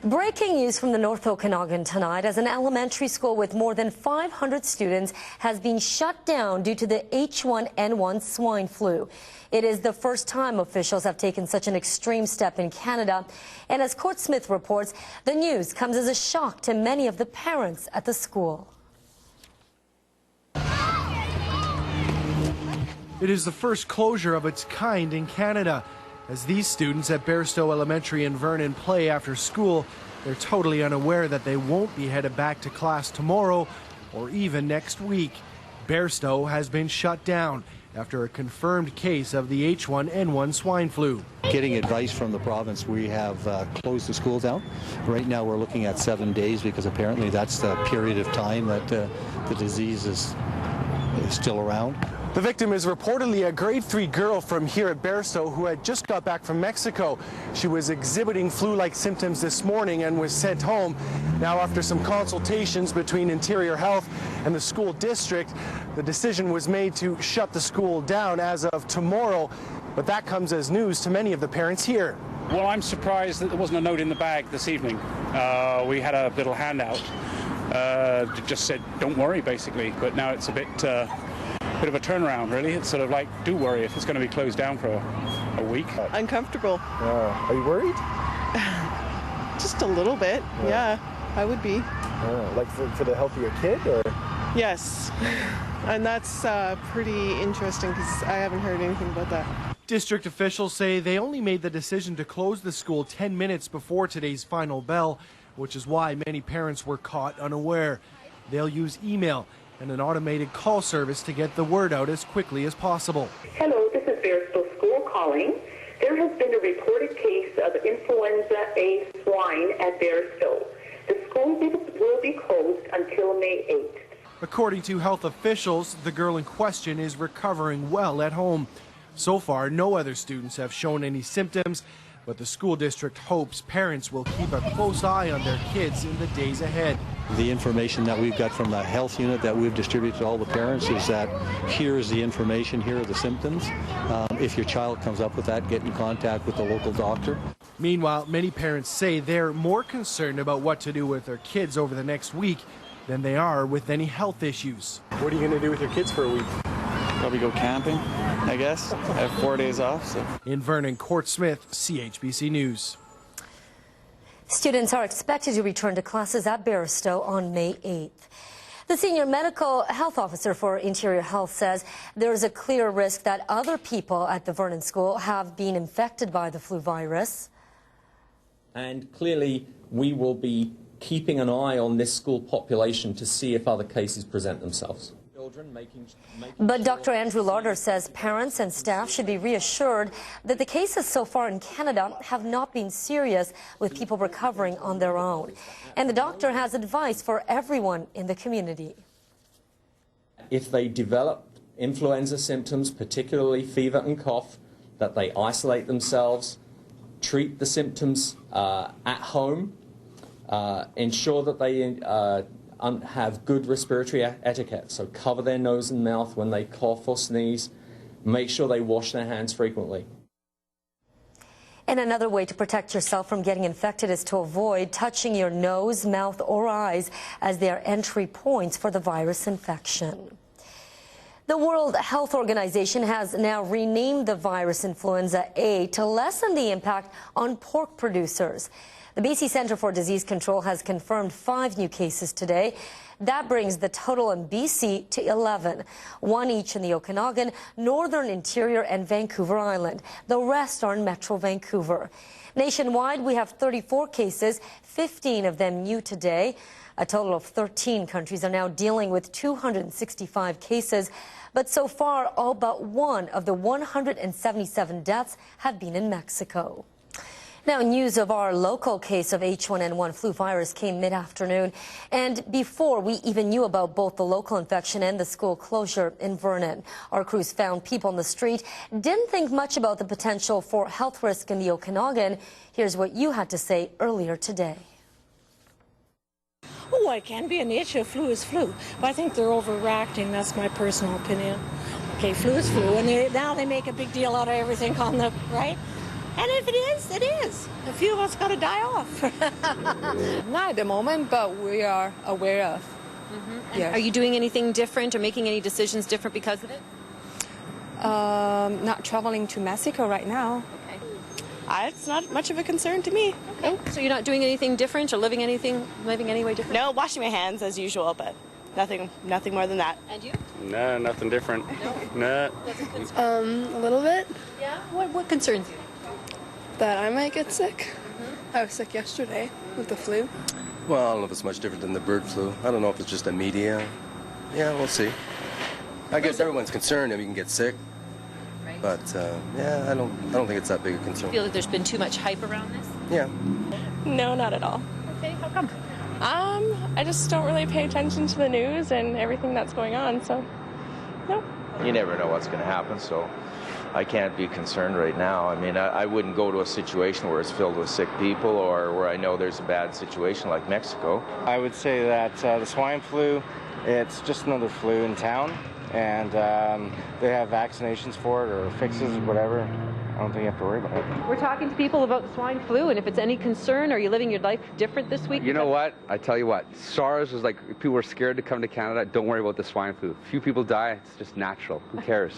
Breaking news from the North Okanagan tonight as an elementary school with more than 500 students has been shut down due to the H1N1 swine flu. It is the first time officials have taken such an extreme step in Canada. And as Court Smith reports, the news comes as a shock to many of the parents at the school. It is the first closure of its kind in Canada. As these students at Barstow Elementary in Vernon play after school, they're totally unaware that they won't be headed back to class tomorrow or even next week. Barstow has been shut down after a confirmed case of the H1N1 swine flu. Getting advice from the province, we have closed the school down. Right now we're looking at 7 days because apparently that's the period of time that the disease is still around. The victim is reportedly a grade 3 girl from here at Barstow who had just got back from Mexico. She was exhibiting flu-like symptoms this morning and was sent home. Now, after some consultations between Interior Health and the school district, the decision was made to shut the school down as of tomorrow. But that comes as news to many of the parents here. Well, I'm surprised that there wasn't a note in the bag this evening. We had a little handout that just said, don't worry, basically. But now it's a bit of a turnaround, really. It's sort of like, do worry if it's going to be closed down for a week. Uncomfortable. Are you worried? Just a little bit, yeah, I would be. Like for the health of your kid, or? Yes, and that's pretty interesting because I haven't heard anything about that. District officials say they only made the decision to close the school 10 minutes before today's final bell, which is why many parents were caught unaware. They'll use email and an automated call service to get the word out as quickly as possible. Hello, this is Barstow School calling. There has been a reported case of influenza A swine at Barstow. The school will be closed until May 8th. According to health officials, the girl in question is recovering well at home. So far, no other students have shown any symptoms, but the school district hopes parents will keep a close eye on their kids in the days ahead. The information that we've got from the health unit that we've distributed to all the parents is that here is the information, here are the symptoms. If your child comes up with that, get in contact with the local doctor. Meanwhile, many parents say they're more concerned about what to do with their kids over the next week than they are with any health issues. What are you going to do with your kids for a week? Probably go camping, I guess. I have 4 days off. So. In Vernon, Court Smith, CHBC News. Students are expected to return to classes at Barstow on May 8th. The senior medical health officer for Interior Health says there is a clear risk that other people at the Vernon School have been infected by the flu virus. And clearly we will be keeping an eye on this school population to see if other cases present themselves. But Dr. Andrew Lauder says parents and staff should be reassured that the cases so far in Canada have not been serious, with people recovering on their own. And the doctor has advice for everyone in the community. If they develop influenza symptoms, particularly fever and cough, that they isolate themselves, treat the symptoms at home, ensure that they have good respiratory etiquette, so cover their nose and mouth when they cough or sneeze. Make sure they wash their hands frequently. And another way to protect yourself from getting infected is to avoid touching your nose, mouth, or eyes, as they are entry points for the virus infection. The World Health Organization has now renamed the virus influenza A to lessen the impact on pork producers. The BC Centre for Disease Control has confirmed 5 new cases today. That brings the total in BC to 11, 1 each in the Okanagan, Northern Interior, and Vancouver Island. The rest are in Metro Vancouver. Nationwide, we have 34 cases, 15 of them new today. A total of 13 countries are now dealing with 265 cases, but so far, all but one of the 177 deaths have been in Mexico. Now, news of our local case of H1N1 flu virus came mid-afternoon, and before we even knew about both the local infection and the school closure in Vernon. Our crews found people on the street, didn't think much about the potential for health risk in the Okanagan. Here's what you had to say earlier today. Oh, it can be an issue. Flu is flu. But I think they're overreacting. That's my personal opinion. Okay, flu is flu. And now they make a big deal out of everything on the, right? And if it is, it is. A few of us got to die off. Not at the moment, but we are aware of. Yes. Are you doing anything different or making any decisions different because of it? Not traveling to Mexico right now. Okay. It's not much of a concern to me. Okay. So you're not doing anything different or living any way different? No, washing my hands as usual, but nothing more than that. And you? No, nothing different. No. A little bit. Yeah. What concerns you? That I might get sick. I was sick yesterday with the flu. Well, I don't know if it's much different than the bird flu. I don't know if it's just the media. Yeah, we'll see. I guess everyone's concerned that we can get sick. Right. But yeah, I don't think it's that big a concern. Feel like there's been too much hype around this? Yeah. No, not at all. Okay, how come? I just don't really pay attention to the news and everything that's going on, so no. You never know what's going to happen, so I can't be concerned right now. I mean, I wouldn't go to a situation where it's filled with sick people or where I know there's a bad situation like Mexico. I would say that the swine flu, it's just another flu in town, and they have vaccinations for it or fixes or whatever. I don't think you have to worry about it. We're talking to people about the swine flu, and if it's any concern, are you living your life different this week? You know what? I tell you what, SARS was like, people were scared to come to Canada. Don't worry about the swine flu. Few people die, it's just natural. Who cares?